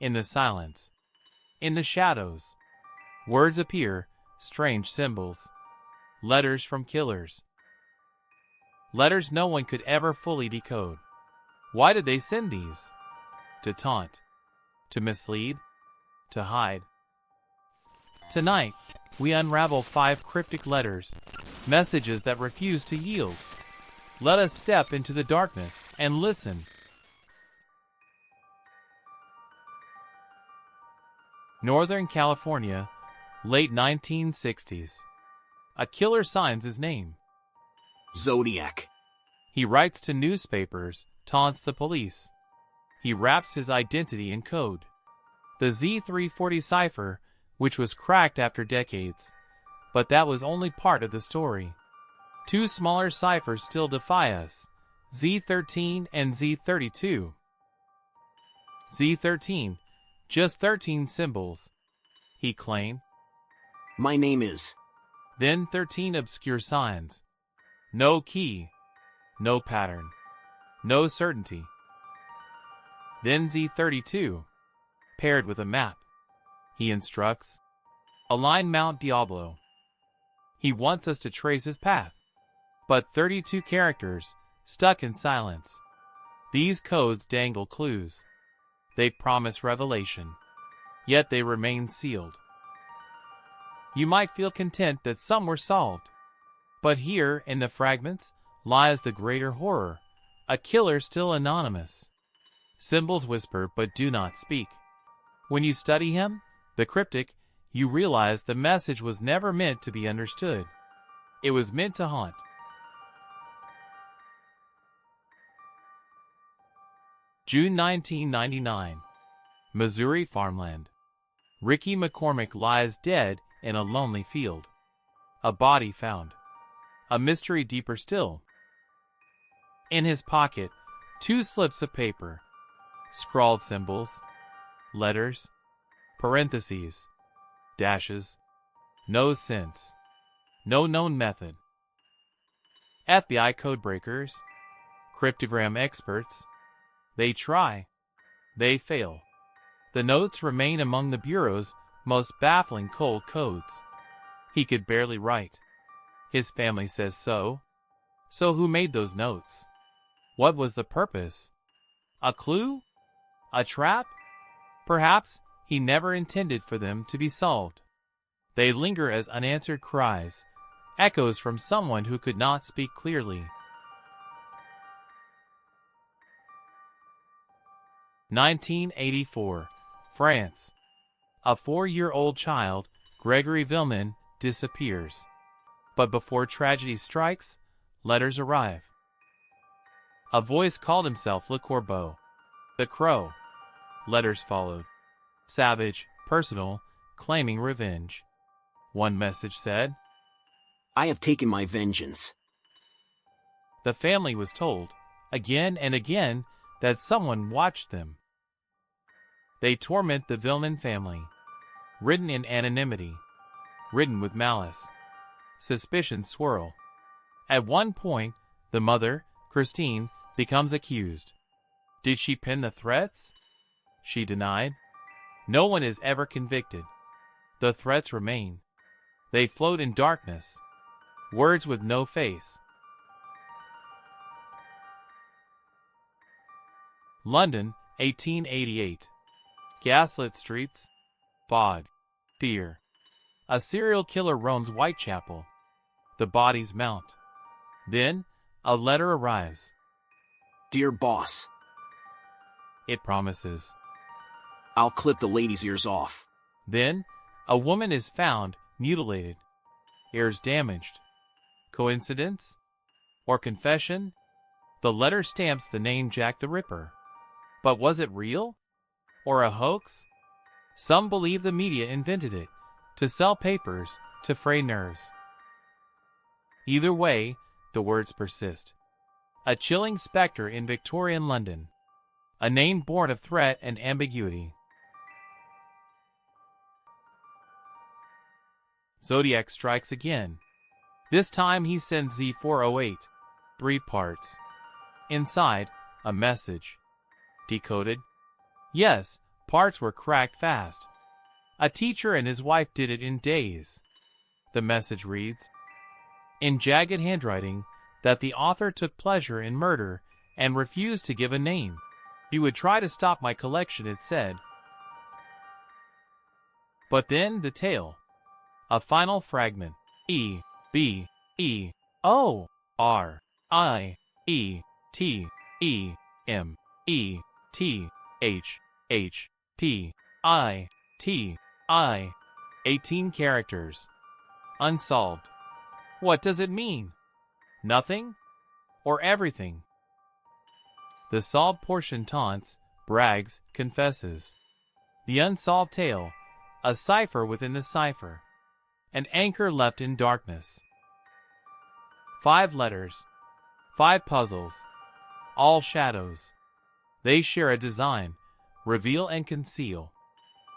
In the silence, in the shadows, words appear, strange symbols. Letters from killers. Letters no one could ever fully decode. Why did they send these? To taunt, to mislead, to hide. Tonight, we unravel 5 cryptic letters, messages that refuse to yield. Let us step into the darkness and listen. Northern California, late 1960s. A killer signs his name. Zodiac. He writes to newspapers, taunts the police. He wraps his identity in code. The Z340 cipher, which was cracked after decades. But that was only part of the story. 2 smaller ciphers still defy us, Z13 and Z32. Z13, just 13 symbols. He claimed. My name is. Then 13 obscure signs. No key, no pattern, no certainty. Then Z32, paired with a map. He instructs, align Mount Diablo. He wants us to trace his path. But 32 characters, stuck in silence. These codes dangle clues. They promise revelation, yet they remain sealed. You might feel content that some were solved. But here, in the fragments, lies the greater horror, a killer still anonymous. Symbols whisper but do not speak. When you study him, the cryptic, you realize the message was never meant to be understood. It was meant to haunt. June 1999. Missouri farmland. Ricky McCormick lies dead in a lonely field. A body found. A mystery deeper still. In his pocket, 2 slips of paper. Scrawled symbols. Letters. Parentheses. Dashes. No sense. No known method. FBI codebreakers. Cryptogram experts. They try. They fail. The notes remain among the Bureau's most baffling cold codes. He could barely write. His family says so. So who made those notes? What was the purpose? A clue? A trap? Perhaps he never intended for them to be solved. They linger as unanswered cries, echoes from someone who could not speak clearly. 1984, France. A 4-year-old child, Gregory Villemin, disappears. But before tragedy strikes, letters arrive. A voice called himself Le Corbeau, the Crow. Letters followed. Savage, personal, claiming revenge. One message said, I have taken my vengeance. The family was told, again and again, that someone watched them. They torment the Villemin family. Written in anonymity. Written with malice. Suspicions swirl. At one point, the mother, Christine, becomes accused. Did she pen the threats? She denied. No one is ever convicted. The threats remain. They float in darkness. Words with no face. London, 1888. Gaslit streets. Fog. Fear. A serial killer roams Whitechapel. The bodies mount. Then, a letter arrives. Dear boss. It promises. I'll clip the lady's ears off. Then, a woman is found, mutilated. Ears damaged. Coincidence? Or confession? The letter stamps the name Jack the Ripper. But was it real? Or a hoax? Some believe the media invented it, to sell papers, to fray nerves. Either way, the words persist. A chilling specter in Victorian London. A name born of threat and ambiguity. Zodiac strikes again. This time he sends Z408. 3 parts. Inside, a message. Decoded. Yes, Parts were cracked fast. A teacher and his wife did it in days. The message reads, in jagged handwriting, that the author took pleasure in murder and refused to give a name. You would try to stop my collection, it said. But then the tale. A final fragment. E, B, E, O, R, I, E, T, E, M, E, T, H, H, P, I, T, I. 18 characters. Unsolved. What does it mean? Nothing? Or everything? The solved portion taunts, brags, confesses. The unsolved tale, a cipher within the cipher. An anchor left in darkness. 5 letters. 5 puzzles. All shadows. They share a design, reveal and conceal.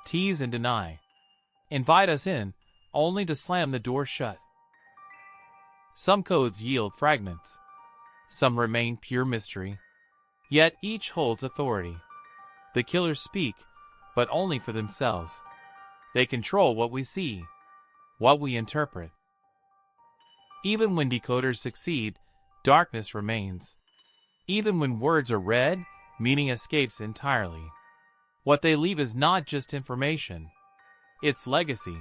Tease and deny. Invite us in, only to slam the door shut. Some codes yield fragments. Some remain pure mystery. Yet each holds authority. The killers speak, but only for themselves. They control what we see, what we interpret. Even when decoders succeed, darkness remains. Even when words are read, meaning escapes entirely. What they leave is not just information. It's legacy.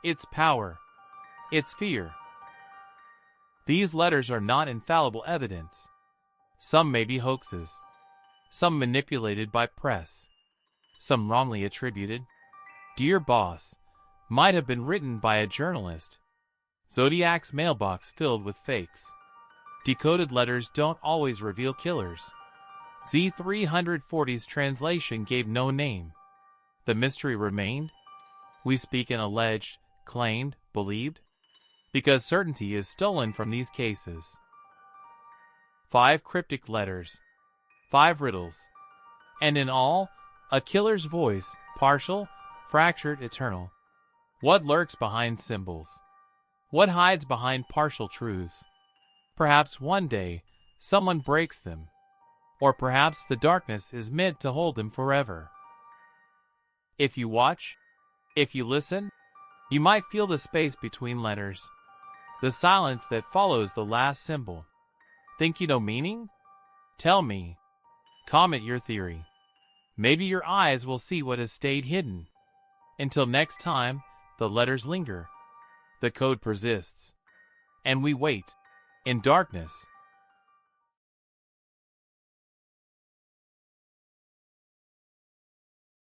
It's power. It's fear. These letters are not infallible evidence. Some may be hoaxes. Some manipulated by press. Some wrongly attributed. Dear Boss might have been written by a journalist. Zodiac's mailbox filled with fakes. Decoded letters don't always reveal killers. Z340's translation gave no name. The mystery remained. We speak in alleged, claimed, believed, because certainty is stolen from these cases. 5 cryptic letters, 5 riddles, and in all, a killer's voice, partial, fractured, eternal. What lurks behind symbols? What hides behind partial truths? Perhaps one day, someone breaks them. Or perhaps the darkness is meant to hold them forever. If you watch, if you listen, you might feel the space between letters. The silence that follows the last symbol. Think you know meaning? Tell me. Comment your theory. Maybe your eyes will see what has stayed hidden. Until next time, the letters linger. The code persists. And we wait. In darkness.